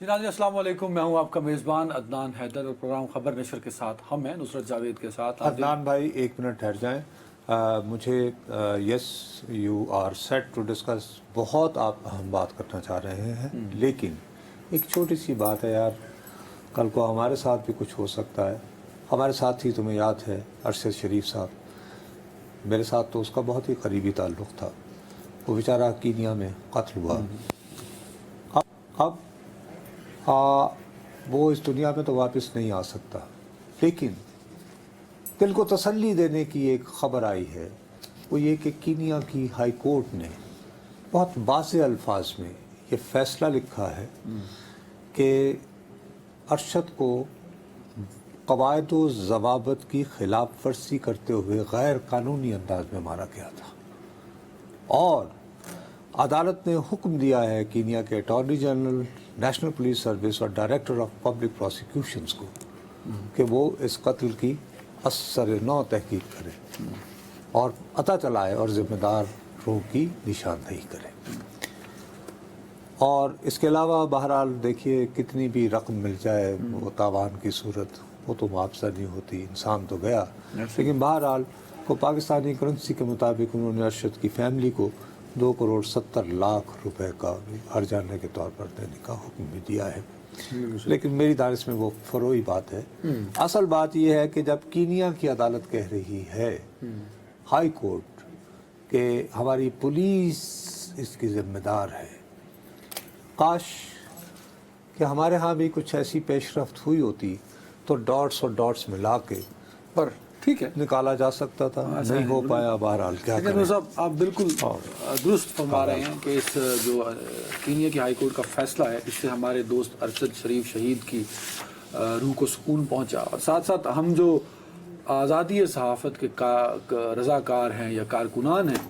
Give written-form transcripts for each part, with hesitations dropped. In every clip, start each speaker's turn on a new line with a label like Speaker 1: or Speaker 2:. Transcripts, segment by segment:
Speaker 1: ناظرین السلام علیکم، میں ہوں آپ کا میزبان عدنان حیدر اور پروگرام خبر نشر کے ساتھ ہم ہیں نصرت جاوید کے ساتھ.
Speaker 2: عدنان بھائی ایک منٹ ٹھہر جائیں. مجھے yes you are set to discuss, بہت آپ اہم بات کرنا چاہ رہے ہیں، لیکن ایک چھوٹی سی بات ہے یار، کل کو ہمارے ساتھ بھی کچھ ہو سکتا ہے. ہمارے ساتھ ہی تمہیں یاد ہے ارشد شریف صاحب، میرے ساتھ تو اس کا بہت ہی قریبی تعلق تھا. وہ بیچارہ کینیا میں قتل ہوا. اب وہ اس دنیا میں تو واپس نہیں آ سکتا، لیکن دل کو تسلی دینے کی ایک خبر آئی ہے. وہ یہ کہ کینیا کی ہائی کورٹ نے بہت واضح الفاظ میں یہ فیصلہ لکھا ہے کہ ارشد کو قواعد و ضوابط کی خلاف ورزی کرتے ہوئے غیر قانونی انداز میں مارا گیا تھا، اور عدالت نے حکم دیا ہے کینیا کے attorney general, national police service اور ڈائریکٹر آف پبلک پروسیکیوشنز کو کہ وہ اس قتل کی ازسر نو تحقیق کرے اور پتہ چلائے اور ذمہ داروں کی نشاندہی کرے. اور اس کے علاوہ بہرحال دیکھیے کتنی بھی رقم مل جائے وہ تاوان کی صورت، وہ تو معاوضہ نہیں ہوتی، انسان تو گیا. لیکن بہرحال وہ پاکستانی کرنسی کے مطابق انہوں نے ارشد کی فیملی کو 2.70 کروڑ روپے کا ہر جانے کے طور پر دینے کا حکم بھی دیا ہے. لیکن میری دانش میں وہ فروئی بات ہے. اصل بات یہ ہے کہ جب کینیا کی عدالت کہہ رہی ہے ہائی کورٹ کہ ہماری پولیس اس کی ذمہ دار ہے، کاش کہ ہمارے ہاں بھی کچھ ایسی پیش رفت ہوئی ہوتی تو ڈاٹس اور ڈاٹس ملا کے
Speaker 1: پر ٹھیک ہے
Speaker 2: نکالا جا سکتا تھا. نہیں ہو پایا. بہرحال کیا کریں.
Speaker 1: صاحب آپ بالکل درست فرما رہے ہیں کہ اس جو کینیا کی ہائی کورٹ کا فیصلہ ہے اس سے ہمارے دوست ارشد شریف شہید کی روح کو سکون پہنچا، اور ساتھ ساتھ ہم جو آزادی صحافت کے رضاکار ہیں یا کارکنان ہیں،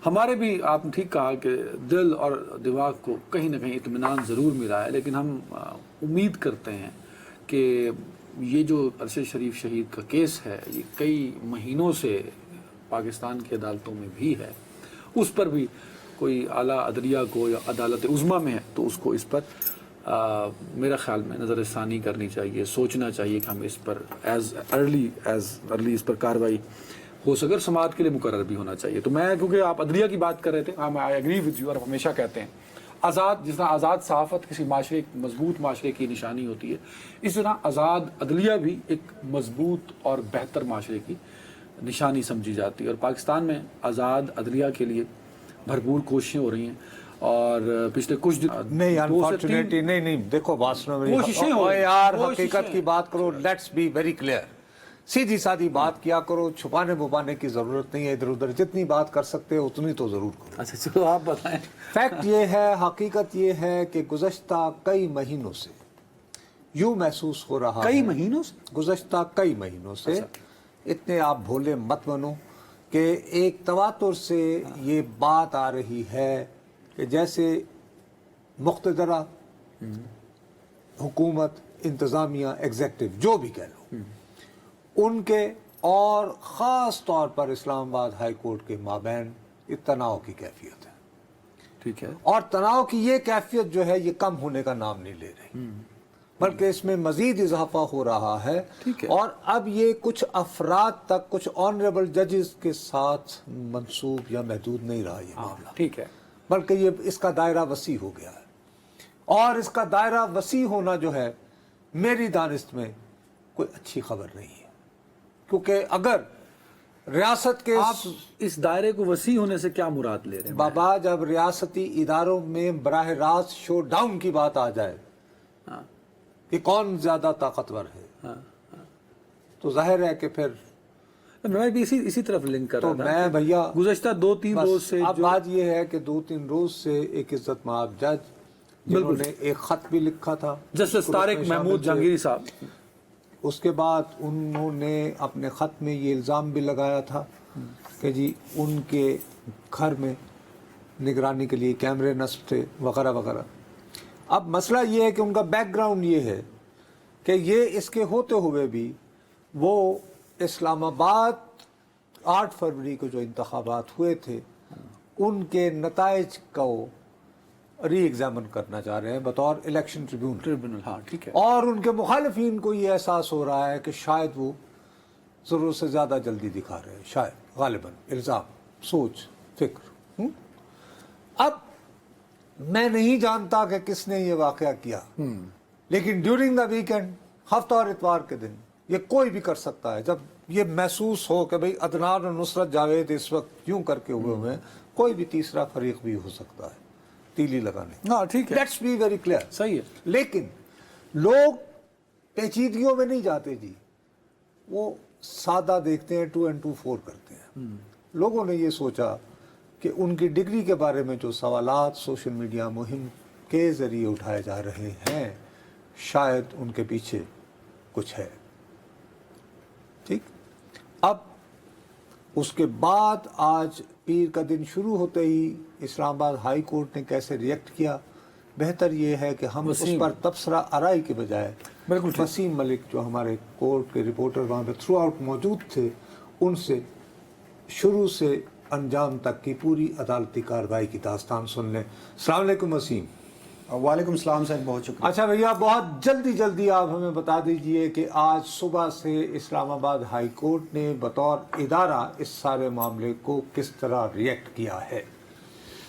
Speaker 1: ہمارے بھی آپ نے ٹھیک کہا کہ دل اور دماغ کو کہیں نہ کہیں اطمینان ضرور ملا ہے. لیکن ہم امید کرتے ہیں کہ یہ جو ارشد شریف شہید کا کیس ہے یہ کئی مہینوں سے پاکستان کی عدالتوں میں بھی ہے، اس پر بھی کوئی اعلیٰ عدلیہ کو یا عدالت عظمیٰ میں ہے تو اس کو اس پر میرا خیال میں نظر ثانی کرنی چاہیے، سوچنا چاہیے کہ ہم اس پر ایز ارلی اس پر کارروائی ہو سکے اور سماعت کے لیے مقرر بھی ہونا چاہیے. تو میں کیونکہ آپ عدلیہ کی بات کر رہے تھے، آئی ایگری ود یو، اور ہمیشہ کہتے ہیں جس طرح آزاد صحافت کسی معاشرے مضبوط معاشرے کی نشانی ہوتی ہے، اس طرح آزاد عدلیہ بھی ایک مضبوط اور بہتر معاشرے کی نشانی سمجھی جاتی ہے. اور پاکستان میں آزاد عدلیہ کے لیے بھرپور کوششیں ہو رہی ہیں، اور پچھلے کچھ دن
Speaker 2: نہیں انفارچونیٹلی نہیں دیکھو بات سنو میری یار، حقیقت کی بات کرو. لیٹس بی ویری کلیئر، سیدھی سادھی بات کیا کرو، چھپانے بپانے کی ضرورت نہیں ہے. ادھر ادھر جتنی بات کر سکتے ہو اتنی تو ضرور کرو.
Speaker 1: اچھا چلو آپ بتائیں.
Speaker 2: فیکٹ یہ ہے، حقیقت یہ ہے کہ گزشتہ کئی مہینوں سے یوں محسوس ہو رہا ہے، گزشتہ کئی مہینوں سے، اتنے آپ بھولے مت بنو کہ ایک تواتر سے یہ بات آ رہی ہے کہ جیسے مقتدرہ حکومت، انتظامیہ، ایگزیکٹو جو بھی کہہ لو، ان کے اور خاص طور پر اسلام آباد ہائی کورٹ کے مابین تناؤ کی کیفیت ہے.
Speaker 1: ٹھیک ہے.
Speaker 2: اور تناؤ کی یہ کیفیت جو ہے یہ کم ہونے کا نام نہیں لے رہی، بلکہ اس میں مزید اضافہ ہو رہا ہے. اور اب یہ کچھ افراد تک، کچھ آنریبل ججز کے ساتھ منسوب یا محدود نہیں رہا یہ معاملہ.
Speaker 1: ٹھیک ہے.
Speaker 2: بلکہ یہ اس کا دائرہ وسیع ہو گیا ہے، اور اس کا دائرہ وسیع ہونا جو ہے میری دانست میں کوئی اچھی خبر نہیں ہے. کیونکہ اگر ریاست کے
Speaker 1: آپ اس دائرے کو وسیع ہونے سے کیا مراد لے رہے ہیں؟
Speaker 2: بابا جب ریاستی اداروں میں براہ راست شو ڈاؤن کی بات آ جائے کہ کون زیادہ طاقتور ہے، تو ظاہر ہے کہ پھر
Speaker 1: میں بھی اسی طرف لنک کر رہا تھا.
Speaker 2: میں بھیا
Speaker 1: گزشتہ 2-3 روز سے
Speaker 2: اب بات یہ ہے کہ 2-3 روز سے ایک عزت مآب جج جنہوں نے ایک خط بھی لکھا تھا
Speaker 1: جسٹس طارق محمود جہانگیری صاحب،
Speaker 2: اس کے بعد انہوں نے اپنے خط میں یہ الزام بھی لگایا تھا کہ جی ان کے گھر میں نگرانی کے لیے کیمرے نصب تھے وغیرہ وغیرہ. اب مسئلہ یہ ہے کہ ان کا بیک گراؤنڈ یہ ہے کہ یہ اس کے ہوتے ہوئے بھی وہ اسلام آباد 8 فروری کو جو انتخابات ہوئے تھے ان کے نتائج کو ری ایگزامن کرنا چاہ رہے ہیں بطور الیکشن
Speaker 1: ٹریبیونل. ہاں ٹھیک ہے.
Speaker 2: اور ان کے مخالفین کو یہ احساس ہو رہا ہے کہ شاید وہ ضرورت سے زیادہ جلدی دکھا رہے ہیں، شاید غالباً الزام، سوچ، فکر. اب میں نہیں جانتا کہ کس نے یہ واقعہ کیا، لیکن ڈیورنگ دا ویکینڈ، ہفتہ اور اتوار کے دن یہ کوئی بھی کر سکتا ہے. جب یہ محسوس ہو کہ بھئی عدنان اور نصرت جاوید اس وقت یوں کر کے ہوئے ہیں، کوئی بھی تیسرا فریق بھی ہو سکتا ہے تیلی لگانے.
Speaker 1: ہاں ٹھیک ہے.
Speaker 2: Let's be very clear.
Speaker 1: صحیح ہے.
Speaker 2: لیکن لوگ پیچیدگیوں میں نہیں جاتے جی، وہ سادہ دیکھتے ہیں، 2 and 2 4 کرتے ہیں. لوگوں نے یہ سوچا کہ ان کی ڈگری کے بارے میں جو سوالات سوشل میڈیا مہم کے ذریعے اٹھائے جا رہے ہیں، شاید ان کے پیچھے کچھ ہے. ٹھیک. اب اس کے بعد آج پیر کا دن شروع ہوتے ہی اسلام آباد ہائی کورٹ نے کیسے ریئیکٹ کیا، بہتر یہ ہے کہ ہم اس پر تبصرہ آرائی کے بجائے وسیم ملک جو ہمارے کورٹ کے رپورٹر وہاں پہ تھرو آؤٹ موجود تھے، ان سے شروع سے انجام تک کی پوری عدالتی کارروائی کی داستان سن لیں. السلام علیکم وسیم.
Speaker 3: وعلیکم السلام سر، بہت شکریہ.
Speaker 2: اچھا بھیا، بہت جلدی آپ ہمیں بتا دیجئے کہ آج صبح سے اسلام آباد ہائی کورٹ نے بطور ادارہ اس سارے معاملے کو کس طرح ریئیکٹ کیا ہے.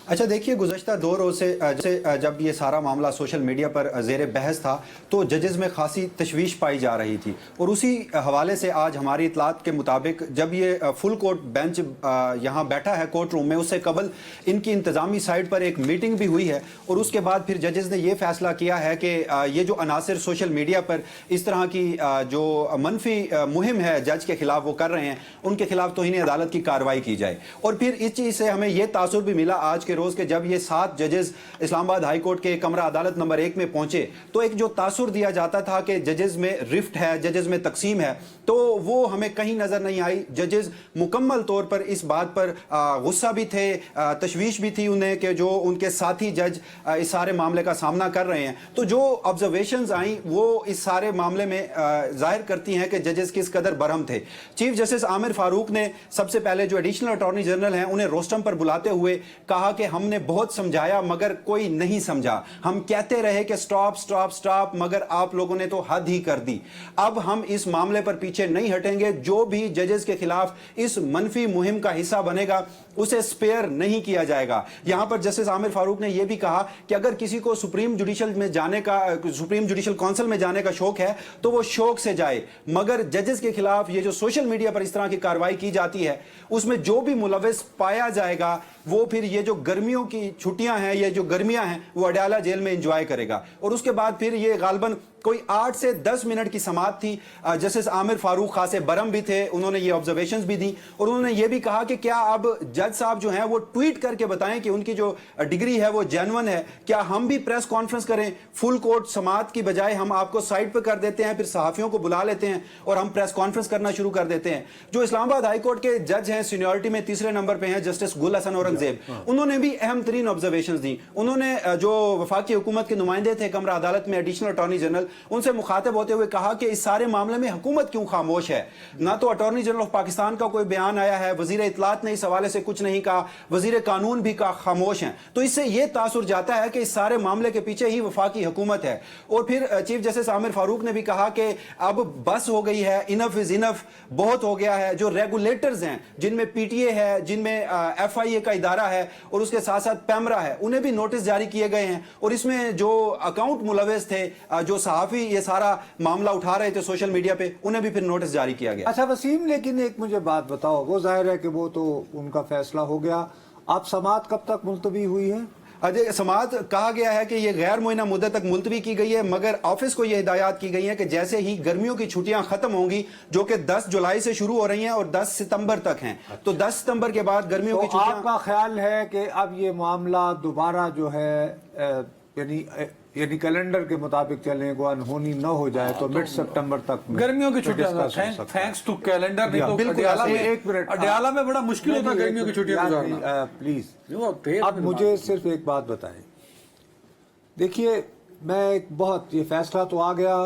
Speaker 3: اچھا دیکھیے، گزشتہ 2 روز سے جب یہ سارا معاملہ سوشل میڈیا پر زیر بحث تھا تو ججز میں خاصی تشویش پائی جا رہی تھی، اور اسی حوالے سے آج ہماری اطلاعات کے مطابق جب یہ فل کورٹ بینچ یہاں بیٹھا ہے کورٹ روم میں، اس سے قبل ان کی انتظامی سائٹ پر ایک میٹنگ بھی ہوئی ہے، اور اس کے بعد پھر ججز نے یہ فیصلہ کیا ہے کہ یہ جو عناصر سوشل میڈیا پر اس طرح کی جو منفی مہم ہے جج کے خلاف وہ کر رہے ہیں، ان کے خلاف توہین عدالت کی کارروائی کی جائے. اور پھر اس چیز سے ہمیں یہ تاثر بھی ملا آج کے روز کہ جب یہ 7 ججز اسلام آباد ہائی کورٹ کے کمرہ عدالت نمبر 1 میں پہنچے تو ایک جو تاثر دیا جاتا تھا کہ ججز میں رفٹ ہے، ججز میں تقسیم ہے، تو وہ ہمیں کہیں نظر نہیں آئی. ججز مکمل طور پر اس بات پر غصہ بھی تھے، تشویش بھی تھی انہیں کہ جو ان کے ساتھی جج اس سارے معاملے کا سامنا کر رہے ہیں. تو جو آبزرویشنز آئیں وہ اس سارے معاملے میں ظاہر کرتی ہیں کہ ججز کس قدر برہم تھے. چیف جسٹس عامر فاروق نے سب سے پہلے جو ایڈیشنل اٹارنی جنرل ہیں انہیں روسٹم پر بلاتے ہوئے کہا کہ ہم نے بہت سمجھایا مگر کوئی نہیں سمجھا، ہم کہتے رہے کہ سٹاپ سٹاپ سٹاپ، مگر آپ لوگوں نے تو حد ہی کر دی. اب ہم اس معاملے پر پیچھے نہیں ہٹیں گے، جو بھی ججز کے خلاف اس منفی مہم کا حصہ بنے گا اسے سپیئر نہیں کیا جائے گا. یہاں پر جسٹس عامر فاروق نے یہ بھی کہا کہ اگر کسی کو سپریم جوڈیشل کونسل میں جانے کا شوق ہے تو وہ شوق سے جائے، مگر ججز کے خلاف یہ جو سوشل میڈیا پر اس طرح کی کارروائی کی جاتی ہے اس میں جو بھی ملوث پایا جائے گا وہ پھر یہ جو گرمیوں کی چھٹیاں ہیں، یہ جو گرمیاں ہیں، وہ اڈیالہ جیل میں انجوائے کرے گا. اور اس کے بعد پھر یہ غالباً کوئی 8 سے 10 منٹ کی سماعت تھی. جسٹس عامر فاروق خاصے برہم بھی تھے، انہوں نے یہ آبزرویشنز بھی دی، اور انہوں نے یہ بھی کہا کہ کیا اب جج صاحب جو ہیں وہ ٹویٹ کر کے بتائیں کہ ان کی جو ڈگری ہے وہ جینون ہے. کیا ہم بھی پریس کانفرنس کریں؟ فل کورٹ سماعت کی بجائے ہم آپ کو سائٹ پہ کر دیتے ہیں، پھر صحافیوں کو بلا لیتے ہیں اور ہم پریس کانفرنس کرنا شروع کر دیتے ہیں. جو اسلام آباد ہائی کورٹ کے جج ہیں، سینیورٹی میں تیسرے نمبر پہ ہیں جسٹس گل حسن اورنگزیب، انہوں نے بھی اہم ترین آبزرویشنز دی. انہوں نے جو وفاقی حکومت کے نمائندے تھے کمرہ عدالت میں، ایڈیشنل اٹارنی جنرل، ان سے مخاطب ہوتے ہوئے کہا کہ اس سارے معاملے میں حکومت کیوں خاموش ہے؟ نہ تو اٹارنی جنرل آف پاکستان کا کوئی بیان آیا ہے، وزیر اطلاعات نے اس حوالے سے کچھ نہیں کہا، وزیر قانون بھی خاموش ہیں. تو اس سے یہ تاثر جاتا ہے کہ اس سارے معاملے کے پیچھے ہی وفاقی حکومت ہے. اور پھر چیف جسٹس عامر فاروق نے بھی کہا کہ اب بس ہو گئی ہے، انف از انف، بہت ہو گیا ہے. جو ریگولیٹرز ہیں جن میں پی ٹی اے ہے، جن میں ایف آئی اے کا ادارہ ہے، اور اس کے ساتھ ساتھ پیمرا ہے، انہیں بھی نوٹس جاری کیے گئے ہیں. اور اس میں جو اکاؤنٹ ملوث تھے، جو صحافی یہ سارا معاملہ اٹھا رہے تھے سوشل میڈیا پہ، انہیں بھی پھر نوٹس جاری کیا گیا.
Speaker 2: اچھا وسیم، لیکن ایک مجھے بات بتاؤ، وہ ظاہر ہے کہ وہ تو ان کا فیصلہ ہو گیا، اب سماعت کب تک ملتوی ہوئی ہے؟
Speaker 3: سماعت کہا گیا ہے کہ یہ غیر معینہ مدت تک ملتوی کی گئی ہے، مگر آفس کو یہ ہدایات کی گئی ہیں کہ جیسے ہی گرمیوں کی چھٹیاں ختم ہوں گی، جو کہ 10 جولائی سے شروع ہو رہی ہیں اور 10 ستمبر تک ہیں، تو 10 ستمبر کے بعد گرمیوں کی چھٹیاں.
Speaker 2: آپ کا خیال ہے کہ اب یہ معاملہ دوبارہ جو ہے یعنی کیلنڈر کے مطابق چلیں گو انہونی نہ ہو جائے تو مڈ سپٹمبر تک
Speaker 1: گرمیوں کی چھٹیاں تھینکس ٹو کیلنڈر، نہیں تو اڈیالہ میں بڑا مشکل ہوتا گرمیوں کی چھٹیاں گزارنا.
Speaker 2: پلیز اب مجھے صرف ایک بات بتائیں. دیکھیے، میں ایک بہت، یہ فیصلہ تو آ گیا،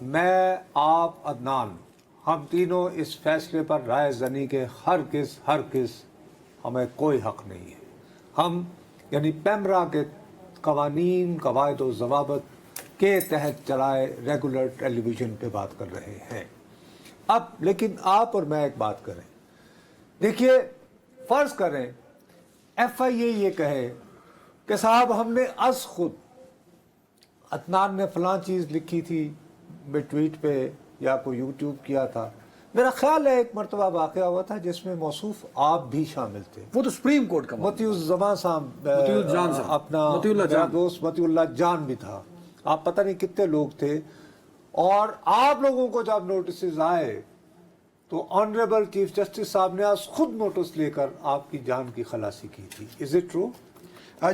Speaker 2: میں آپ عدنان ہم تینوں اس فیصلے پر رائے زنی کے ہرگز ہمیں کوئی حق نہیں ہے. ہم یعنی پیمرا کے قوانین قواعد و ضوابط کے تحت چلائے ریگولر ٹیلی ویژن پہ بات کر رہے ہیں. اب لیکن آپ اور میں ایک بات کریں. دیکھیے فرض کریں ایف آئی اے یہ کہے کہ صاحب ہم نے از خود عدنان نے فلاں چیز لکھی تھی ٹویٹ پہ یا کوئی یوٹیوب کیا تھا. میرا خیال ہے ایک مرتبہ واقعہ ہوا تھا جس میں موصوف آپ بھی شامل تھے.
Speaker 1: وہ تو سپریم کورٹ کا
Speaker 2: مطیع الزمان صاحب اپنا میرا دوست مطیع اللہ جان بھی تھا. آپ پتہ نہیں کتنے لوگ تھے. اور آپ لوگوں کو جب نوٹسز آئے تو آنریبل چیف جسٹس صاحب نے آج خود نوٹس لے کر آپ کی جان کی خلاصی کی تھی. Is it true?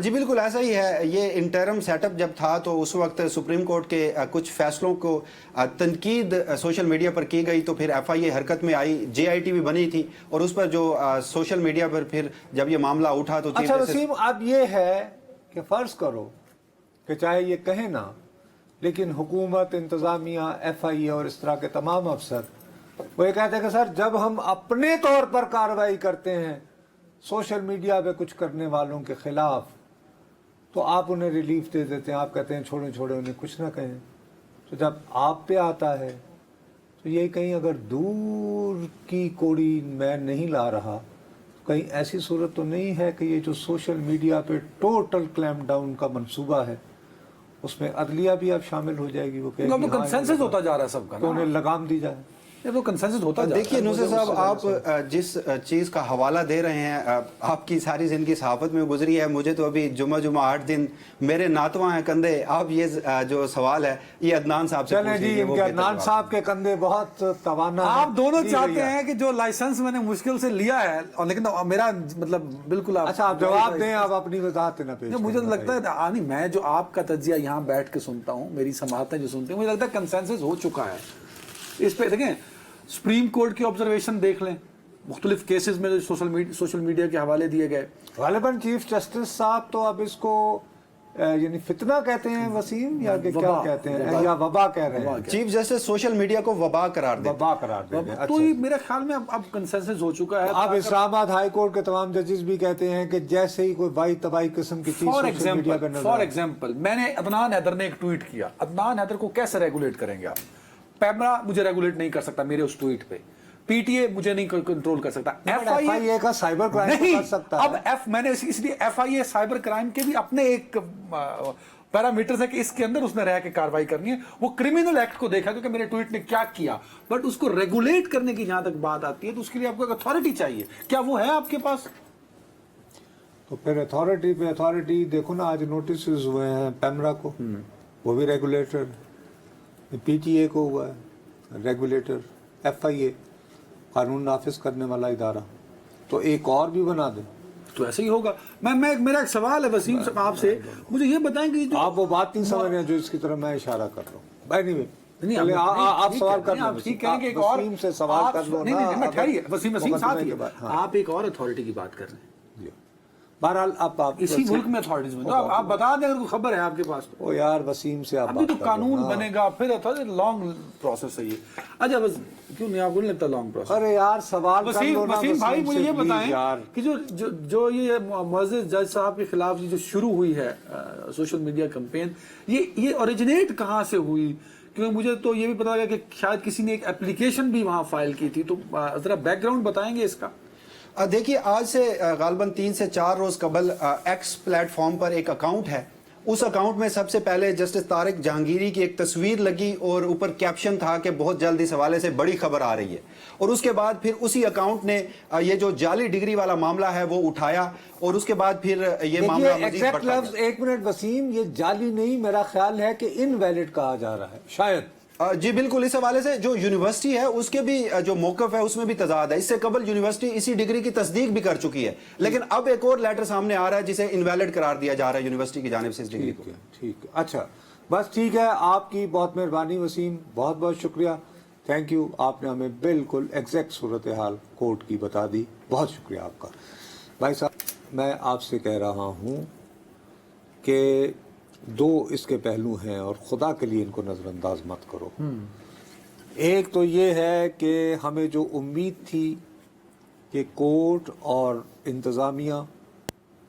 Speaker 3: جی بالکل ایسا ہی ہے. یہ انٹرم سیٹ اپ جب تھا تو اس وقت سپریم کورٹ کے کچھ فیصلوں کو تنقید سوشل میڈیا پر کی گئی تو پھر ایف آئی اے حرکت میں آئی. جے آئی ٹی بھی بنی تھی اور اس پر جو سوشل میڈیا پر پھر جب یہ معاملہ اٹھا تو
Speaker 2: اچھا وسیم اب یہ ہے کہ فرض کرو کہ چاہے یہ کہیں نا لیکن حکومت انتظامیہ ایف آئی اے اور اس طرح کے تمام افسر وہ یہ کہتے ہیں کہ سر جب ہم اپنے طور پر کارروائی کرتے ہیں سوشل میڈیا پہ کچھ کرنے والوں کے خلاف تو آپ انہیں ریلیف دے دیتے ہیں. آپ کہتے ہیں چھوڑیں انہیں کچھ نہ کہیں. تو جب آپ پہ آتا ہے تو یہ کہیں اگر دور کی کوڑی میں نہیں لا رہا کہیں ایسی صورت تو نہیں ہے کہ یہ جو سوشل میڈیا پہ ٹوٹل کلیمپ ڈاؤن کا منصوبہ ہے اس میں عدلیہ بھی اب شامل ہو جائے گی. وہ کہے گی
Speaker 1: کنسنسس ہوتا جا رہا ہے سب کا,
Speaker 2: تو انہیں لگام دی جائے.
Speaker 1: وہ کنسنسس ہوتا جا رہا ہے.
Speaker 3: دیکھیے نصرت صاحب آپ جس چیز کا حوالہ دے رہے ہیں آپ کی ساری زندگی صحافت میں گزری ہے. مجھے تو ابھی جمعہ 8 دن میرے ناتواں ہیں کندھے. آپ یہ جو سوال ہے یہ عدنان صاحب سے
Speaker 2: چلیں جی ان کے عدنان صاحب کے کندھے بہت توانا ہیں.
Speaker 1: آپ دونوں چاہتے ہیں کہ جو لائسنس میں نے مشکل سے لیا ہے اور لیکن میرا مطلب بالکل
Speaker 2: اچھا آپ جواب دیں. آپ اپنی وضاحت نہ پیش.
Speaker 1: مجھے لگتا ہے میں جو آپ کا تجزیہ یہاں بیٹھ کے سنتا ہوں میری سماعتیں جو سنتے ہیں مجھے لگتا ہے کنسنسس ہو چکا ہے اس پہ. دیکھیں سپریم کورٹ کی آبزرویشن دیکھ لیں مختلف کیسز میں سوشل میڈیا کے حوالے دیے گئے. غالباً
Speaker 2: چیف جسٹس صاحب تو اب اس کو یعنی فتنہ کہتے ہیں وسیم یا کہ کیا کہتے ہیں یا وبا کہہ رہے ہیں.
Speaker 3: چیف جسٹس سوشل میڈیا کو وبا قرار دے.
Speaker 1: تو یہ میرے خیال میں اب کنسنسس ہو چکا ہے.
Speaker 2: اب اسلام آباد ہائی کورٹ کے تمام ججز بھی کہتے ہیں کہ جیسے ہی کوئی وائی تباہی قسم کی چیز سوشل میڈیا پہ نظر
Speaker 1: فار ایگزامپل میں نے عدنان حیدر نے ایک ٹویٹ کیا. عدنان حیدر کو کیسے ریگولیٹ کریں گے آپ؟ پیمرا مجھے ریگولیٹ نہیں کر سکتا میرے اس ٹویٹ پہ. پی ٹی اے مجھے نہیں کنٹرول کر سکتا. ایف آئی اے کا سائبر کرائم کر سکتا ہے. اب میں نے اس لیے F I A cyber crime کے بھی اپنے ایک پیرامیٹرز ہے کہ اس کے اندر اس نے رہ کے کاروائی کرنی ہے. وہ کرمنل ایکٹ کو دیکھا کہ میرے ٹویٹ نے کیا کیا بٹ اس کو ریگولیٹ کرنے کی جہاں تک بات آتی ہے تو اس کے لیے آپ کو ایک اتھارٹی چاہیے. کیا وہ ہے آپ کے پاس؟
Speaker 2: تو پھر اتھارٹی پہ اتھارٹی دیکھو نا. آج نوٹسز ہوئے ہیں پیمرا کو وہ بھی ریگولیٹر, پی ٹی اے کو ہوا ہے ریگولیٹر, ایف آئی اے قانون نافذ کرنے والا ادارہ, تو ایک اور بھی بنا دیں
Speaker 1: تو ایسے ہی ہوگا. میرا ایک سوال ہے وسیم صاحب آپ سے, مجھے یہ بتائیں کہ
Speaker 2: آپ وہ بات نہیں سمجھ رہے ہیں جو اس کی طرف میں اشارہ کر رہا ہوں. آپ سوال کر لیں, وسیم سے سوال کر لو نا.
Speaker 1: وسیم صاحب آپ ایک اور اتھارٹی کی بات کر رہے ہیں.
Speaker 2: بہرحال آپ
Speaker 1: اسی ملک میں اتھارٹیز میں آپ بتا دیں اگر کوئی خبر ہے آپ کے پاس تو.
Speaker 2: او یار وسیم سے آپ
Speaker 1: ابھی تو قانون بنے گا پھر لانگ پروسیس ہے یہ. اچھا بس کیوں نہیں آپ کو نہیں لگتا لانگ پروسیس؟
Speaker 2: ارے یار سوال کر لو نا.
Speaker 1: وسیم بھائی مجھے یہ بتائیں کہ جو یہ معزز جج صاحب کے خلاف جو شروع ہوئی ہے سوشل میڈیا کمپین یہ اوریجنیٹ کہاں سے ہوئی؟ کیونکہ مجھے تو یہ بھی پتا لگا کہ شاید کسی نے ایک اپلیکیشن بھی وہاں فائل کی تھی. تو ذرا بیک گراؤنڈ بتائیں گے اس کا.
Speaker 3: دیکھیے آج سے غالباً 3 سے 4 روز قبل ایکس پلیٹ فارم پر ایک اکاؤنٹ ہے. اس اکاؤنٹ میں سب سے پہلے جسٹس طارق جہانگیری کی ایک تصویر لگی اور اوپر کیپشن تھا کہ بہت جلد اس حوالے سے بڑی خبر آ رہی ہے. اور اس کے بعد پھر اسی اکاؤنٹ نے یہ جو جعلی ڈگری والا معاملہ ہے وہ اٹھایا اور اس کے بعد پھر یہ معاملہ مزید بڑھتا گیا.
Speaker 2: ایک منٹ وسیم, یہ جعلی نہیں میرا خیال ہے کہ انویلڈ کہا جا رہا ہے شاید.
Speaker 3: جی بالکل. اس حوالے سے جو یونیورسٹی ہے اس کے بھی جو موقف ہے اس میں بھی تضاد ہے. اس سے قبل یونیورسٹی اسی ڈگری کی تصدیق بھی کر چکی ہے لیکن اب ایک اور لیٹر سامنے آ رہا ہے جسے انویلڈ قرار دیا جا رہا ہے یونیورسٹی کی جانب سے اس ڈگری کو.
Speaker 2: ٹھیک ہے. اچھا بس ٹھیک ہے. آپ کی بہت مہربانی وسیم, بہت بہت شکریہ. Thank you. آپ نے ہمیں بالکل ایگزیکٹ صورتحال کورٹ کی بتا دی. بہت شکریہ آپ کا. بھائی صاحب میں آپ سے کہہ رہا ہوں کہ 2 اس کے پہلو ہیں اور خدا کے لیے ان کو نظر انداز مت کرو. ایک تو یہ ہے کہ ہمیں جو امید تھی کہ کورٹ اور انتظامیہ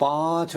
Speaker 2: 5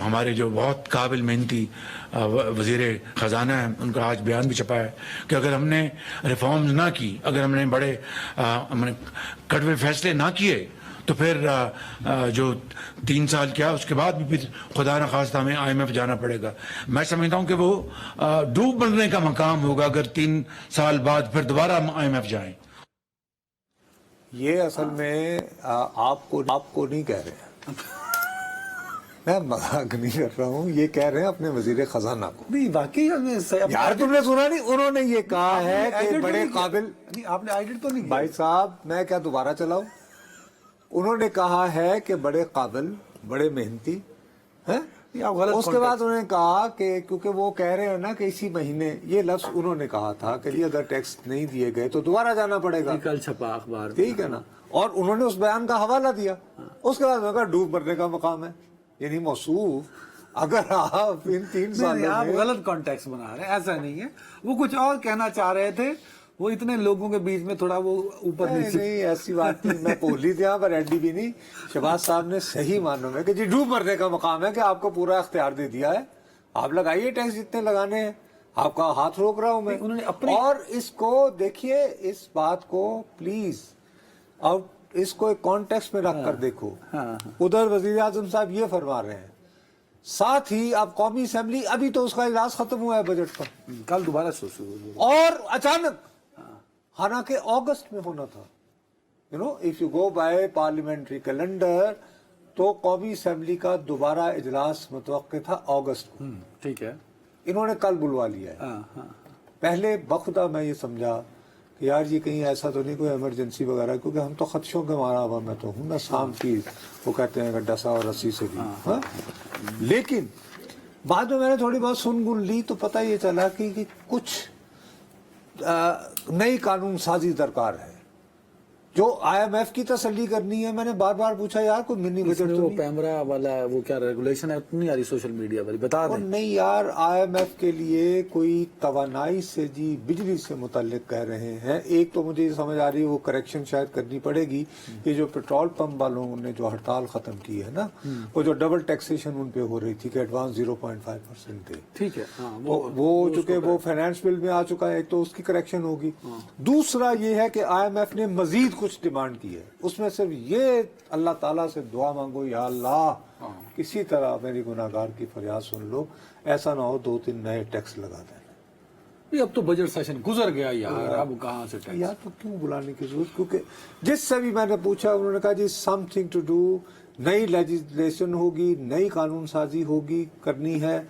Speaker 4: ہمارے جو بہت قابل محنتی وزیر خزانہ ہیں ان کا آج بیان بھی چھپا ہے کہ اگر ہم نے ریفارمز نہ کی، اگر ہم نے بڑے کڑوے فیصلے نہ کیے تو پھر جو 3 سال کیا اس کے بعد بھی پھر خدا نخواستہ ہمیں IMF جانا پڑے گا۔ میں سمجھتا ہوں کہ وہ ڈوب مرنے کا مقام ہوگا اگر 3 سال بعد پھر دوبارہ ہم IMF جائیں۔
Speaker 2: یہ اصل میں آپ کو نہیں کہہ رہے ہیں، میں مذاق نہیں کر رہا ہوں، یہ کہہ رہے ہیں اپنے وزیر خزانہ کو۔
Speaker 1: نہیں واقعی
Speaker 2: یار تم نے سنا نہیں، انہوں نے یہ کہا ہے کہ بڑے قابل،
Speaker 1: نہیں آپ نے ایڈٹ تو نہیں
Speaker 2: بھائی صاحب میں کیا دوبارہ چلاؤں؟ انہوں نے کہا ہے کہ بڑے قابل، بڑے محنتی ہیں۔ اس کے بعد انہوں نے کہا کہ کیونکہ وہ کہہ رہے ہیں نا کہ اسی مہینے، یہ لفظ انہوں نے کہا تھا کہ جی اگر ٹیکس نہیں دیے گئے تو دوبارہ جانا پڑے گا،
Speaker 1: کل چھپا اخبار،
Speaker 2: ٹھیک ہے نا، اور انہوں نے اس بیان کا حوالہ دیا۔ اس کے بعد میں کہا ڈوب مرنے کا مقام ہے، یعنی موصوف اگر آپ ان 3 سالوں
Speaker 1: آپ
Speaker 2: میں
Speaker 1: غلط کانٹیکسٹ بنا رہے ہیں، ایسا نہیں ہے، وہ کچھ اور کہنا چاہ رہے تھے، وہ اتنے لوگوں کے بیچ میں تھوڑا وہ اوپر نیچے۔
Speaker 2: نہیں ایسی بات نہیں، میں پولی تھی یہاں پر ایڈی بھی نہیں۔ شہباز صاحب نے صحیح معنوں میں کہ جی ڈوب مرنے کا مقام ہے کہ آپ کو پورا اختیار دے دیا ہے، آپ لگائیے ٹیکس جتنے لگانے ہیں، آپ کا ہاتھ روک رہا ہوں میں۔
Speaker 1: انہوں نے اپنی،
Speaker 2: اور اس کو دیکھیے، اس بات کو پلیز اس کو ایک کانٹیکسٹ میں رکھ کر دیکھو۔ ادھر وزیر اعظم صاحب یہ فرما رہے ہیں، ساتھ ہی اب قومی اسمبلی، ابھی تو اس کا اجلاس ختم ہوا ہے بجٹ کا،
Speaker 1: کل دوبارہ
Speaker 2: اور اچانک، حالانکہ اگست میں ہونا تھا، you know if you go by parliamentary calendar, تو قومی اسمبلی کا دوبارہ اجلاس متوقع تھا اگست کو،
Speaker 1: ٹھیک ہے،
Speaker 2: انہوں نے کل بلوا لیا ہے۔ پہلے بخدا میں یہ سمجھا کہ یار یہ کہیں ایسا تو نہیں کوئی ایمرجنسی وغیرہ، کیونکہ ہم تو خدشوں کے مارا ہوا، میں تو ہوں نا سام کی، وہ کہتے ہیں کہ ڈسا اور رسی سے بھی۔ لیکن بعد میں نے تھوڑی بہت سن گن لی تو پتہ یہ چلا کہ کچھ نئی قانون سازی درکار ہے، جو IMF کی تسلی کرنی ہے۔ میں نے بار بار پوچھا یار کوئی منی بجٹ تو
Speaker 1: وہ
Speaker 2: نہیں؟
Speaker 1: پیمرا والا وہ کیا ریگولیشن ہے، نہیں آ رہی سوشل میڈیا پر، بتا دیں۔
Speaker 2: نہیں یار، IMF کے لیے کوئی توانائی سے جی بجلی سے متعلق کہہ رہے ہیں۔ ایک تو مجھے یہ سمجھ آ رہی ہے وہ کریکشن شاید کرنی پڑے گی کہ جو پیٹرول پمپ والوں نے جو ہڑتال ختم کی ہے نا، وہ جو ڈبل ٹیکسیشن ان پہ ہو رہی تھی کہ ایڈوانس 0.5% تھے،
Speaker 1: ٹھیک ہے،
Speaker 2: وہ چونکہ وہ فائنانس بل میں آ چکا ہے، ایک تو اس کی کریکشن ہوگی۔ دوسرا یہ ہے کہ IMF نے مزید کچھ ڈیمانڈ کی ہے، اس میں صرف یہ اللہ تعالیٰ سے دعا مانگو، یا اللہ کسی طرح میری گناہگار کی فریاد سن لو، ایسا نہ ہو 2-3 نئے ٹیکس لگا دیں۔
Speaker 1: اب تو بجٹ سیشن گزر گیا یار، اب کہاں سے ٹیکس؟
Speaker 2: یار تو کیوں بلانے کی ضرورت؟ کیونکہ جس سے بھی میں نے پوچھا انہوں نے کہا جی سم تھنگ ٹو ڈو، نئی لیجسلیشن ہوگی، نئی قانون سازی ہوگی، کرنی ہے۔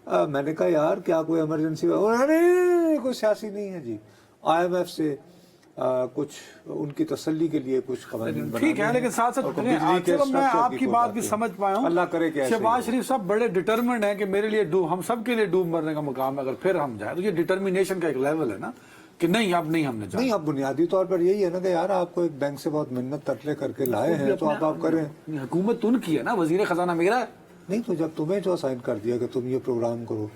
Speaker 2: میں نے کہا یار کیا کوئی ایمرجنسی؟ نہیں کوئی سیاسی نہیں ہے جی، IMF سے کچھ ان کی تسلی کے لیے کچھ قوانین
Speaker 1: ٹھیک ہے، لیکن ساتھ ساتھ میں آپ کی بات بھی سمجھ پایا ہوں،
Speaker 2: اللہ کرے کہ
Speaker 1: شہباز شریف صاحب بڑے ڈٹرمنڈ ہیں کہ میرے لیے ہم سب کے لیے ڈوب مرنے کا مقام ہے، اگر پھر ہم جائیں تو یہ ڈٹرمینیشن کا ایک لیول ہے نا کہ نہیں اب نہیں ہم نے جانا۔
Speaker 2: نہیں، اب بنیادی طور پر یہی ہے نا کہ یار آپ کو ایک بینک سے بہت منت ترلے کر کے لائے ہیں تو آپ کریں۔
Speaker 1: حکومت تو ان کی ہے نا، وزیر خزانہ میرا ہے۔
Speaker 2: نہیں تو جب تمہیں جو اسائن کر دیا کہ تم یہ پروگرام کرو۔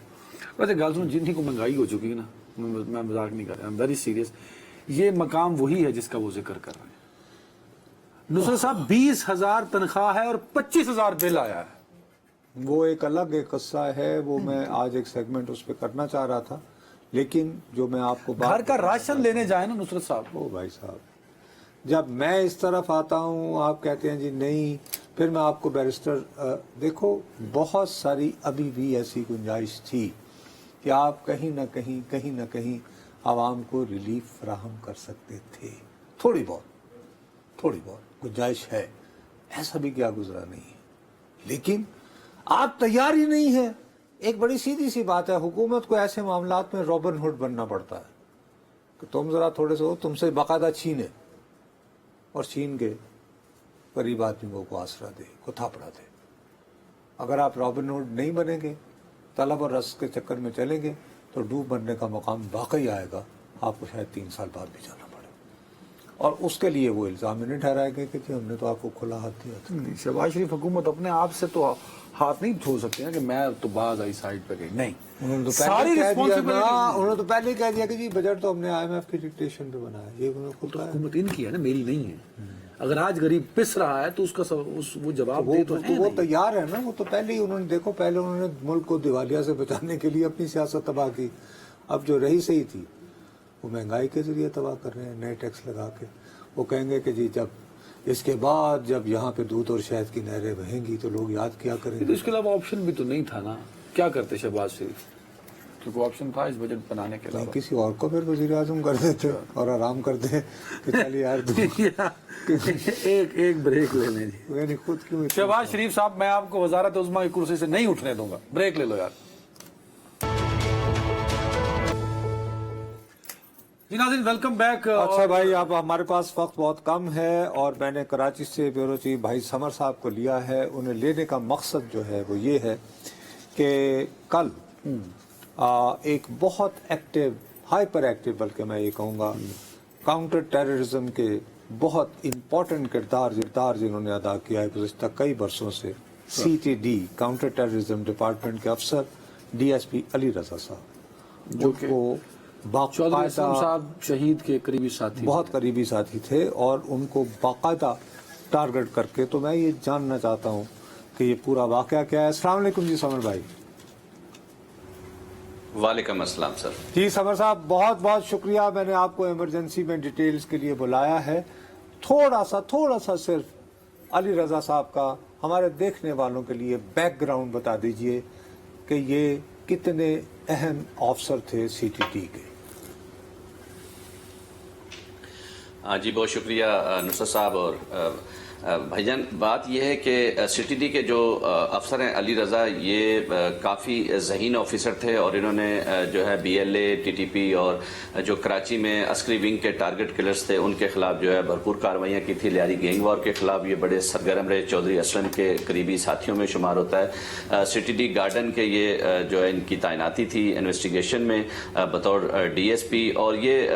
Speaker 1: ویسے گل سن، جن کو مہنگائی ہو چکی ہے نا، میں مذاق نہیں کر رہا، ویری سیریس، یہ مقام وہی ہے جس کا وہ ذکر کر رہے ہیں۔ نصرت صاحب 20,000 تنخواہ ہے اور 25,000 بل آیا ہے،
Speaker 2: وہ ایک الگ ایک قصہ ہے، وہ میں آج ایک سیگمنٹ اس پہ کرنا چاہ رہا تھا، لیکن جو میں آپ کو
Speaker 1: گھر کا راشن لینے جائیں نا نصرت صاحب،
Speaker 2: او بھائی صاحب، جب میں اس طرف آتا ہوں آپ کہتے ہیں جی نہیں، پھر میں آپ کو بیرسٹر دیکھو بہت ساری ابھی بھی ایسی گنجائش تھی کہ آپ کہیں نہ کہیں عوام کو ریلیف فراہم کر سکتے تھے، تھوڑی بہت گنجائش ہے، ایسا بھی کیا گزرا نہیں ہے، لیکن آپ تیار ہی نہیں ہے۔ ایک بڑی سیدھی سی بات ہے، حکومت کو ایسے معاملات میں رابن ہوڈ بننا پڑتا ہے کہ تم ذرا تھوڑے سے ہو، تم سے باقاعدہ چھینے اور چھین کے قریب آدمیوں کو آسرا دے، کو تھاپڑا دے۔ اگر آپ رابن ہوڈ نہیں بنیں گے، طلب اور رزق کے چکر میں چلیں گے تو ڈوب مرنے کا مقام واقعی آئے گا، آپ کو شاید 3 سال بعد بھی جانا پڑے۔ اور اس کے لیے وہ الزام نہیں ٹھہرائے گئے کہ جی ہم نے تو آپ کو کھلا ہاتھ دیا تھا.
Speaker 1: شہباز شریف حکومت اپنے آپ سے تو ہاتھ نہیں دھو سکتے ہیں کہ میں تو باز آئی سائڈ پہ گئی. نہیں,
Speaker 2: انہوں نے تو
Speaker 1: ساری
Speaker 2: پہلے کہہ دیا
Speaker 1: responsibility-
Speaker 2: انہوں نے تو پہلے ہی کہہ دیا کہ جی بجٹ تو ہم نے IMF کی ڈکٹیشن پہ بنایا. یہ انہوں نے خود کہا ہے.
Speaker 1: حکومت ان کی ہے نا, میری نہیں ہے. اگر آج غریب پس رہا ہے تو اس کا وہ جواب دے تو ہے
Speaker 2: وہ
Speaker 1: نہیں.
Speaker 2: تیار ہے نا. وہ تو پہلے ہی انہوں نے دیکھو, پہلے انہوں نے ملک کو دیوالیہ سے بچانے کے لیے اپنی سیاست تباہ کی. اب جو رہی صحیح تھی وہ مہنگائی کے ذریعے تباہ کر رہے ہیں, نئے ٹیکس لگا کے. وہ کہیں گے کہ جی جب اس کے بعد جب یہاں پہ دودھ اور شہد کی نہریں بہیں گی تو لوگ یاد کیا کریں
Speaker 1: تو
Speaker 2: گے.
Speaker 1: اس کے علاوہ آپشن بھی تو نہیں تھا نا. کیا کرتے شہباز شریف, کیونکہ آپشن تھا اس بجٹ بنانے کے علاوہ.
Speaker 2: کسی اور کو پھر وزیر اعظم کر دیتے اور آرام کرتے کہ چلیے یار
Speaker 1: ایک بریک لے لیں جی.
Speaker 2: میں نے خود کیوں
Speaker 1: شہباز شریف صاحب, میں آپ کو وزارت عظمیٰ کی کرسی سے نہیں اٹھنے دوں گا. بریک لے لو یار. جی ناظرین, ویلکم بیک.
Speaker 2: اچھا بھائی, اب ہمارے پاس وقت بہت کم ہے اور میں نے کراچی سے بیورو چیف بھائی سمر صاحب کو لیا ہے. انہیں لینے کا مقصد جو ہے وہ یہ ہے کہ کل ایک بہت ایکٹیو, ہائپر ایکٹیو بلکہ میں یہ کہوں گا, کاؤنٹر ٹیررزم کے بہت امپورٹنٹ کردار جنہوں نے ادا کیا ہے گزشتہ کئی برسوں سے, CTD کاؤنٹر ٹیررزم ڈپارٹمنٹ کے افسر DSP علی رضا صاحب,
Speaker 1: جو کہ چودھری اسلم صاحب شہید کے قریبی ساتھی,
Speaker 2: بہت قریبی ساتھی تھے, اور ان کو باقاعدہ ٹارگٹ کر کے. تو میں یہ جاننا چاہتا ہوں کہ یہ پورا واقعہ کیا ہے. السلام علیکم جی سمر بھائی.
Speaker 5: وعلیکم السلام سر.
Speaker 2: جی سمر صاحب, بہت بہت شکریہ. میں نے آپ کو ایمرجنسی میں ڈیٹیلز کے لیے بلایا ہے. تھوڑا سا صرف علی رضا صاحب کا ہمارے دیکھنے والوں کے لیے بیک گراؤنڈ بتا دیجئے کہ یہ کتنے اہم آفسر تھے CTD کے.
Speaker 5: جی بہت شکریہ نصرت صاحب. اور بھائی جان, بات یہ ہے کہ CTD کے جو افسر ہیں علی رضا, یہ کافی ذہین آفیسر تھے, اور انہوں نے جو ہے BLA, TTP اور جو کراچی میں عسکری ونگ کے ٹارگٹ کلرز تھے ان کے خلاف جو ہے بھرپور کارروائیاں کی تھی. لیاری گینگ وار کے خلاف یہ بڑے سرگرم رہے. چودھری اسلم کے قریبی ساتھیوں میں شمار ہوتا ہے. CTD گارڈن کے یہ جو ہے ان کی تعیناتی تھی انویسٹیگیشن میں بطور DSP, اور یہ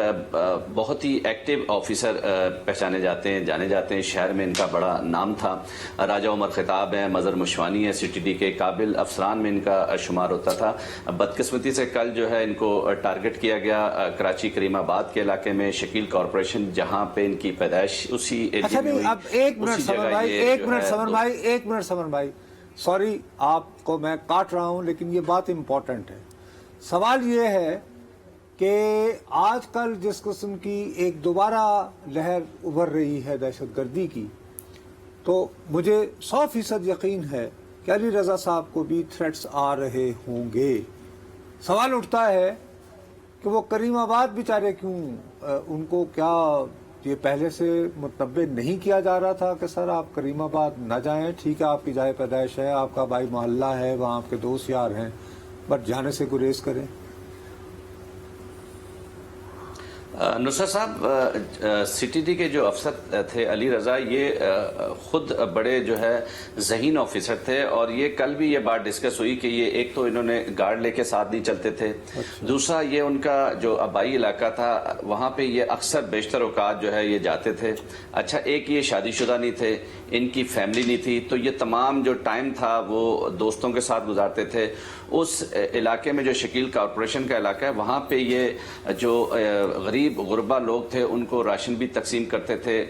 Speaker 5: بہت ہی ایکٹیو آفیسر پہچانے جاتے ہیں, جانے جاتے ہیں. شہر میں ان کا بڑا نام تھا. راجہ عمر خطاب ہیں, مظہر مشوانی ہے, CTD کے قابل افسران میں ان کا شمار ہوتا تھا. بدقسمتی سے کل جو ہے ان کو ٹارگٹ کیا گیا کراچی کریم آباد کے علاقے میں, شکیل کارپوریشن, جہاں پہ ان کی پیدائش اسی ایریا میں ہوئی.
Speaker 2: اب ایک منٹ سمر بھائی, سوری آپ کو میں کاٹ رہا ہوں, لیکن یہ بات امپورٹنٹ ہے. سوال یہ ہے کہ آج کل جس قسم کی ایک دوبارہ لہر ابھر رہی ہے دہشت گردی کی, تو مجھے 100% یقین ہے کہ علی رضا صاحب کو بھی تھریٹس آ رہے ہوں گے. سوال اٹھتا ہے کہ وہ کریم آباد بیچارے کیوں, ان کو کیا یہ پہلے سے متنبع نہیں کیا جا رہا تھا کہ سر آپ کریم آباد نہ جائیں, ٹھیک ہے آپ کی جائے پیدائش ہے, آپ کا بھائی محلہ ہے, وہاں آپ کے دوست یار ہیں, بٹ جانے سے گریز کریں.
Speaker 5: نصرت صاحب, CTD کے جو افسر تھے علی رضا, یہ خود بڑے جو ہے ذہین آفیسر تھے, اور یہ کل بھی یہ بات ڈسکس ہوئی کہ یہ ایک تو انہوں نے گارڈ لے کے ساتھ نہیں چلتے تھے, دوسرا یہ ان کا جو آبائی علاقہ تھا وہاں پہ یہ اکثر بیشتر اوقات جو ہے یہ جاتے تھے. اچھا, ایک یہ شادی شدہ نہیں تھے, ان کی فیملی نہیں تھی, تو یہ تمام جو ٹائم تھا وہ دوستوں کے ساتھ گزارتے تھے. اس علاقے میں جو شکیل کارپوریشن کا علاقہ ہے, وہاں پہ یہ جو غریب غربا لوگ تھے ان کو راشن بھی تقسیم کرتے تھے.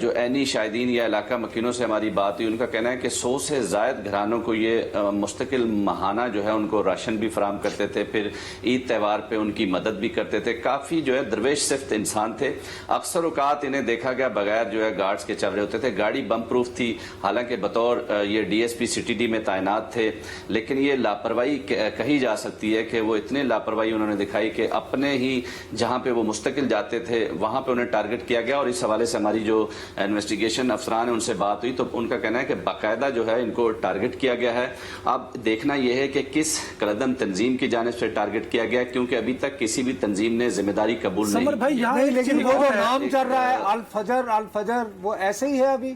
Speaker 5: جو عینی شاہدین یا علاقہ مکینوں سے ہماری بات ہوئی, ان کا کہنا ہے کہ 100 سے زائد گھرانوں کو یہ مستقل ماہانہ جو ہے ان کو راشن بھی فراہم کرتے تھے. پھر عید تہوار پہ ان کی مدد بھی کرتے تھے. کافی جو ہے درویش صفت انسان تھے. اکثر اوقات انہیں دیکھا گیا بغیر جو ہے گارڈز کے چل رہے ہوتے تھے. گاڑی بم پروف تھی, حالانکہ بطور یہ DSP CTD میں تعینات تھے, لیکن یہ لاپرواہی کہی جا سکتی ہے کہ وہ اتنے لاپرواہی انہوں نے دکھائی کہ اپنے ہی جہاں پہ وہ مستقل جاتے تھے وہاں پہ انہیں ٹارگٹ کیا گیا. اور اس حوالے سے ہماری جو انویسٹیگیشن افسران ہیں ان سے بات ہوئی, تو ان کا کہنا ہے کہ باقاعدہ جو ہے ان کو ٹارگٹ کیا گیا ہے. اب دیکھنا یہ ہے کہ کس کلدم تنظیم کی جانب سے ٹارگٹ کیا گیا, کیونکہ ابھی تک کسی بھی تنظیم نے ذمہ داری قبول نہیں کی.
Speaker 2: لیکن وہ جو نام چل رہا ہے الفجر, وہ ایسے ہی ہے ابھی.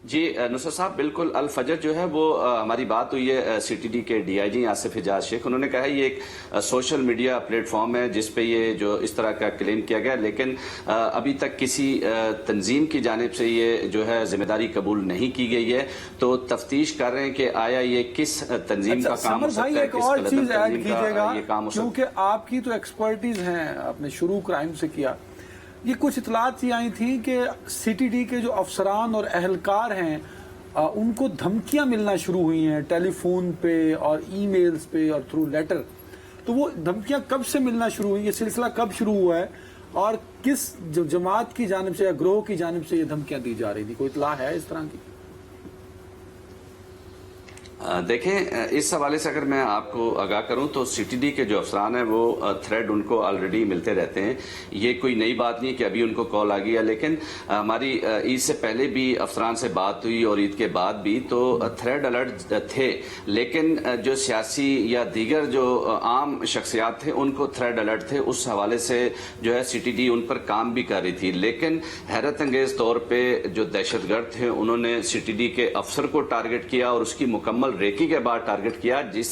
Speaker 5: جی نصرت صاحب بالکل الفجر جو ہے وہ ہماری بات ہوئی ہے سی ٹی ڈی کے ڈی آئی جی آصف حجاز شیخ. انہوں نے کہا یہ ایک سوشل میڈیا پلیٹ فارم ہے جس پہ یہ جو اس طرح کا کلیم کیا گیا, لیکن ابھی تک کسی تنظیم کی جانب سے یہ جو ہے ذمہ داری قبول نہیں کی گئی ہے. تو تفتیش کر رہے ہیں کہ آیا یہ کس تنظیم کا کام ہو سکتا ہے,
Speaker 1: ایک اور چیز ایڈ کیجیے گا,
Speaker 5: یہ کام ہو سکتا ہے.
Speaker 1: کیونکہ آپ کی تو ایکسپرٹیز ہیں, آپ نے شروع کرائم سے کیا. یہ کچھ اطلاعات یہ آئی تھیں کہ سی ٹی ڈی کے جو افسران اور اہلکار ہیں ان کو دھمکیاں ملنا شروع ہوئی ہیں ٹیلی فون پہ اور ای میلز پہ اور تھرو لیٹر. تو وہ دھمکیاں کب سے ملنا شروع ہوئی, یہ سلسلہ کب شروع ہوا ہے, اور کس جماعت کی جانب سے یا گروہ کی جانب سے یہ دھمکیاں دی جا رہی تھی؟ کوئی اطلاع ہے اس طرح کی؟
Speaker 5: دیکھیں اس حوالے سے اگر میں آپ کو آگاہ کروں تو سی ٹی ڈی کے جو افسران ہیں وہ تھریڈ ان کو آلریڈی ملتے رہتے ہیں. یہ کوئی نئی بات نہیں کہ ابھی ان کو کال آ گئی ہے, لیکن ہماری عید سے پہلے بھی افسران سے بات ہوئی اور عید کے بعد بھی تو تھریڈ الرٹ تھے, لیکن جو سیاسی یا دیگر جو عام شخصیات تھے ان کو تھریڈ الرٹ تھے. اس حوالے سے جو ہے سی ٹی ڈی ان پر کام بھی کر رہی تھی, لیکن حیرت انگیز طور پہ جو دہشت گرد تھے انہوں نے سی ٹی ڈی کے افسر کو ٹارگٹ کیا اور اس کی مکمل ریکی کے بعد ٹارگٹ کیا, جس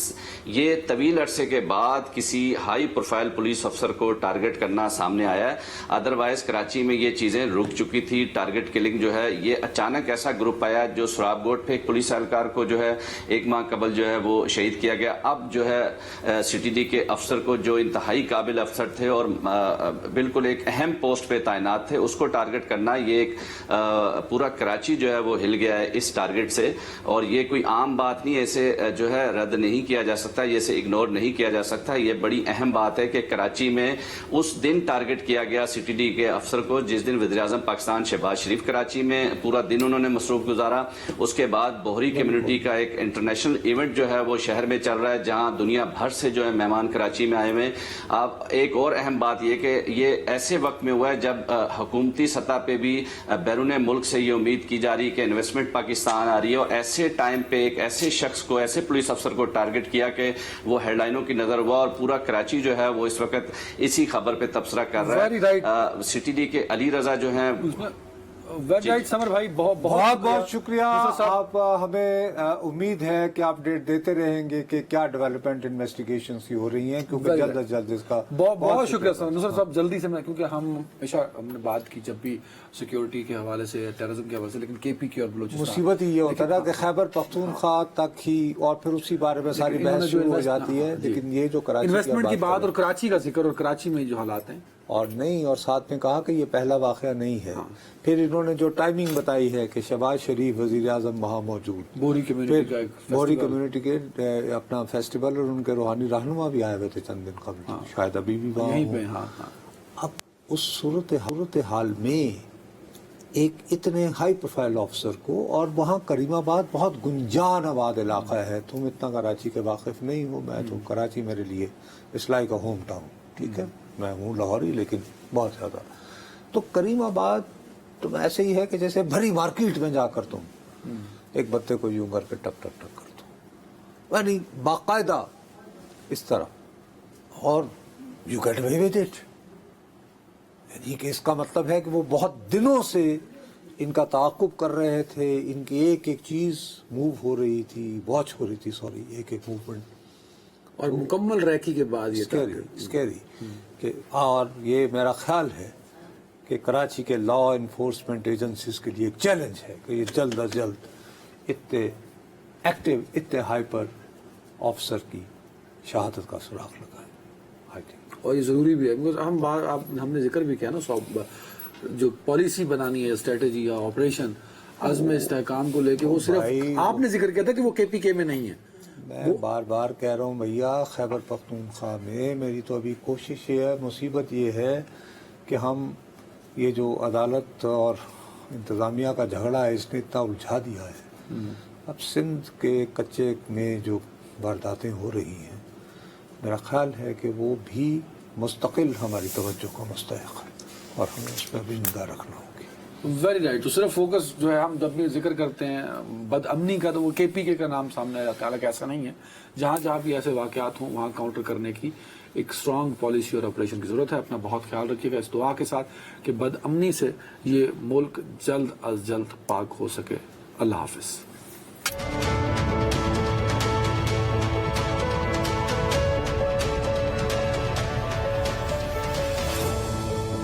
Speaker 5: یہ طویل عرصے کے بعد کسی ہائی پروفائل پولیس افسر کو ٹارگٹ کرنا سامنے آیا ہے. ادروائز کراچی میں یہ چیزیں رک چکی تھی. ٹارگٹ کلنگ جو ہے یہ اچانک ایسا گروپ آیا جو سراب گوٹ پہ ایک پولیس اہلکار کو جو ہے 1 ماہ قبل جو ہے وہ شہید کیا گیا. اب جو ہے سی ٹی ڈی کے افسر کو جو انتہائی قابل افسر تھے اور بالکل ایک اہم پوسٹ پہ تعینات تھے اس کو ٹارگٹ کرنا, یہ ایک پورا کراچی جو ہے وہ ہل گیا ہے اس ٹارگٹ سے. اور یہ کوئی عام بات نہیں, اسے جو ہے رد نہیں کیا جا سکتا, یہ اسے اگنور نہیں کیا جا سکتا. یہ بڑی اہم بات ہے کہ کراچی میں اس دن ٹارگٹ کیا گیا سی ٹی ڈی کے افسر کو جس دن وزیر اعظم پاکستان شہباز شریف کراچی میں پورا دن انہوں نے مصروف گزارا. اس کے بعد بوہری کمیونٹی کا ایک انٹرنیشنل ایونٹ جو ہے وہ شہر میں چل رہا ہے جہاں دنیا بھر سے جو ہے مہمان کراچی میں آئے ہوئے ہیں. اب ایک اور اہم بات یہ کہ یہ ایسے وقت میں ہوا ہے جب حکومتی سطح پہ بھی بیرون ملک سے یہ امید کی جا رہی ہے کہ انویسٹمنٹ پاکستان آ رہی ہے, اور ایسے ٹائم پہ ایک ایسے شخص کو, ایسے پولیس افسر کو ٹارگٹ کیا کہ وہ ہیڈ لائنوں کی نظر ہوا, اور پورا کراچی جو ہے وہ اس وقت اسی خبر پہ تبصرہ کر رہا ہے. سی ٹی ڈی کے علی رضا جو ہیں
Speaker 1: ویری رائٹ سمر بھائی, بہت
Speaker 2: بہت شکریہ. آپ ہمیں امید ہے کہ آپ ڈیٹ دیتے رہیں گے کہ کیا ڈیولپمنٹ انویسٹیگیشنز کی ہو رہی ہیں, کیونکہ جلد از جلد اس کا
Speaker 1: بہت شکریہ سر. نصرت صاحب جلدی سے, میں کیونکہ ہمیشہ ہم نے بات کی جب بھی سیکیورٹی کے حوالے سے, ٹیررزم کے حوالے سے, لیکن کے پی کے اور بلوچستان
Speaker 2: مصیبت یہ ہوتا ہے کہ خیبر پختونخوا تک ہی اور پھر اسی بارے میں ساری بحث شروع ہو جاتی ہے. لیکن یہ جو کراچی
Speaker 1: انویسٹمنٹ کی بات اور کراچی کا ذکر اور کراچی میں جو حالات ہیں
Speaker 2: اور نہیں, اور ساتھ میں کہا کہ یہ پہلا واقعہ نہیں ہے. پھر انہوں نے جو ٹائمنگ بتائی ہے کہ شہباز شریف وزیر اعظم وہاں موجود,
Speaker 1: بوری کمیونٹی کا
Speaker 2: بوری کمیونٹی کے اپنا فیسٹیول, اور ان کے روحانی رہنما بھی آئے ہوئے تھے چند دن قبل, شاید ابھی بھی وہاں ہوں. اب اس صورت حال میں ایک اتنے ہائی پروفائل آفسر کو, اور وہاں کریم آباد بہت گنجان آباد علاقہ ہے, تم اتنا کراچی کے واقف نہیں ہو, میں تو کراچی میرے لیے اسلائی کا ہوم ٹاؤن, ٹھیک ہے, میں ہوں لاہوری لیکن بہت زیادہ. تو کریم آباد تم ایسے ہی ہے کہ جیسے بھری مارکیٹ میں جا کر تم ایک بتے کو یوں کر کے ٹک ٹک ٹک کر دو, یعنی باقاعدہ اس طرح, اور you get away with it. یعنی کہ اس کا مطلب ہے کہ وہ بہت دنوں سے ان کا تعاقب کر رہے تھے, ان کی ایک ایک چیز موو ہو رہی تھی, واچ ہو رہی تھی, سوری, ایک ایک موومنٹ,
Speaker 1: اور مکمل ریکی کے بعد یہ
Speaker 2: اسکیری کہ, اور یہ میرا خیال ہے کہ کراچی کے لا انفورسمنٹ ایجنسیز کے لیے ایک چیلنج ہے کہ یہ جلد از جلد اتنے ایکٹیو, اتنے ہائپر آفسر کی شہادت کا سراغ لگائیں.
Speaker 1: اور یہ ضروری بھی ہے, کیونکہ ہم نے ذکر بھی کیا نا, جو پالیسی بنانی ہے, اسٹریٹجی یا آپریشن عزم استحکام کو لے کے, وہ صرف آپ نے ذکر کیا تھا کہ وہ کے پی کے میں نہیں ہے.
Speaker 2: میں بار بار کہہ رہا ہوں بھیا, خیبر پختونخوا میں میری تو ابھی کوشش یہ ہے, مصیبت یہ ہے کہ ہم یہ جو عدالت اور انتظامیہ کا جھگڑا ہے اس نے اتنا الجھا دیا ہے. اب سندھ کے کچے میں جو وارداتیں ہو رہی ہیں, میرا خیال ہے کہ وہ بھی مستقل ہماری توجہ کا مستحق ہے, اور ہمیں اس پر بھی نگاہ رکھنا ہوگی.
Speaker 1: Very right. تو صرف فوکس جو ہے, ہم جب بھی ذکر کرتے ہیں بد امنی کا تو وہ کے پی کے کا نام سامنے آ جاتا ہے, حالانکہ ایسا نہیں ہے. جہاں جہاں بھی ایسے واقعات ہوں وہاں کاؤنٹر کرنے کی ایک اسٹرانگ پالیسی اور آپریشن کی ضرورت ہے. اپنا بہت خیال رکھیے گا اس دعا کے ساتھ کہ بد امنی سے یہ ملک جلد از جلد پاک ہو سکے. اللہ حافظ.